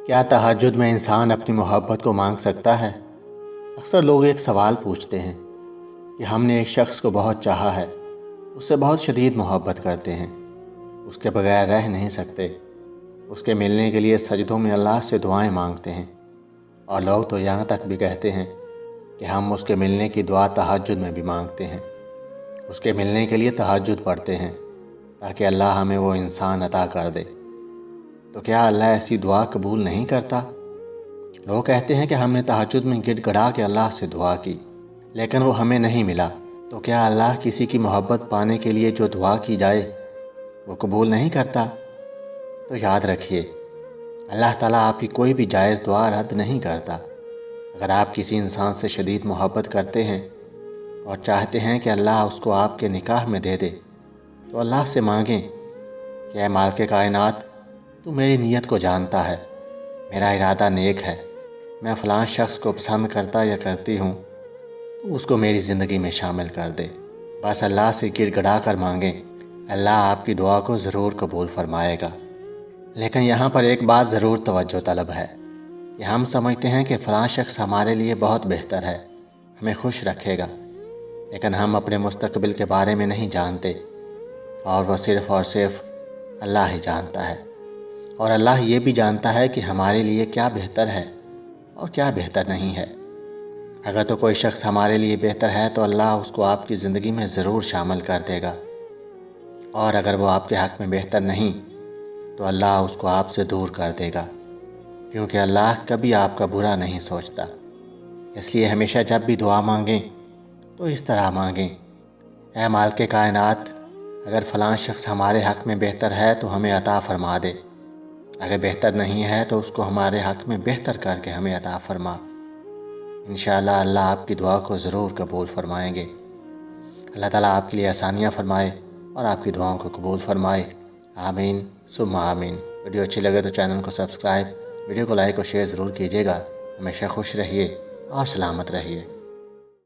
क्या तहज्जुद में इंसान अपनी मोहब्बत को मांग सकता है? अक्सर लोग एक सवाल पूछते हैं कि हमने एक शख्स को बहुत चाहा है, उससे बहुत शदीद मोहब्बत करते हैं, उसके बगैर रह नहीं सकते, उसके मिलने के लिए सजदों में अल्लाह से दुआएं मांगते हैं। और लोग तो यहाँ तक भी कहते हैं कि हम उसके मिलने की दुआ तहज्जुद में भी मांगते हैं, उसके मिलने के लिए तहज्जुद पढ़ते हैं ताकि अल्लाह हमें वो इंसान अता कर दे। तो क्या अल्लाह ऐसी दुआ कबूल नहीं करता? लोग कहते हैं कि हमने तहज्जुद में गिड़गिड़ा के अल्लाह से दुआ की लेकिन वो हमें नहीं मिला। तो क्या अल्लाह किसी की मोहब्बत पाने के लिए जो दुआ की जाए वो कबूल नहीं करता? तो याद रखिए, अल्लाह ताला आपकी कोई भी जायज़ दुआ रद्द नहीं करता। अगर आप किसी इंसान से शदीद मोहब्बत करते हैं और चाहते हैं कि अल्लाह उसको आपके निकाह में दे दे, तो अल्लाह से मांगें कि ऐ मालिक कायनात, तू मेरी नीयत को जानता है, मेरा इरादा नेक है, मैं फ़लाँ शख्स को पसंद करता या करती हूँ, तो उसको मेरी ज़िंदगी में शामिल कर दे। बस अल्लाह से गिड़गिड़ा कर मांगें, अल्लाह आपकी दुआ को ज़रूर कबूल फरमाएगा। लेकिन यहाँ पर एक बात ज़रूर तवज्जो तलब है कि हम समझते हैं कि फ़लाँ शख्स हमारे लिए बहुत बेहतर है, हमें खुश रखेगा, लेकिन हम अपने मुस्तकबिल के बारे में नहीं जानते और वह सिर्फ़ और सिर्फ अल्लाह ही जानता है। और अल्लाह ये भी जानता है कि हमारे लिए क्या बेहतर है और क्या बेहतर नहीं है। अगर तो कोई शख्स हमारे लिए बेहतर है तो अल्लाह उसको आपकी ज़िंदगी में ज़रूर शामिल कर देगा, और अगर वो आपके हक़ में बेहतर नहीं तो अल्लाह उसको आपसे दूर कर देगा, क्योंकि अल्लाह कभी आपका बुरा नहीं सोचता। इसलिए हमेशा जब भी दुआ मांगें तो इस तरह मांगें, ऐ मालिक कायनात, अगर फ़लाँ शख्स हमारे हक़ में बेहतर है तो हमें अता फ़रमा दे, अगर बेहतर नहीं है तो उसको हमारे हक़ में बेहतर करके हमें अता फ़रमा। इंशाअल्लाह अल्लाह आपकी दुआ को ज़रूर कबूल फ़रमाएंगे। अल्लाह ताला आपके लिए आसानियाँ फ़रमाए और आपकी दुआओं को कबूल फ़रमाए। आमीन सुम्मा आमीन। वीडियो अच्छी लगे तो चैनल को सब्सक्राइब, वीडियो को लाइक और शेयर ज़रूर कीजिएगा। हमेशा खुश रहिए और सलामत रहिए।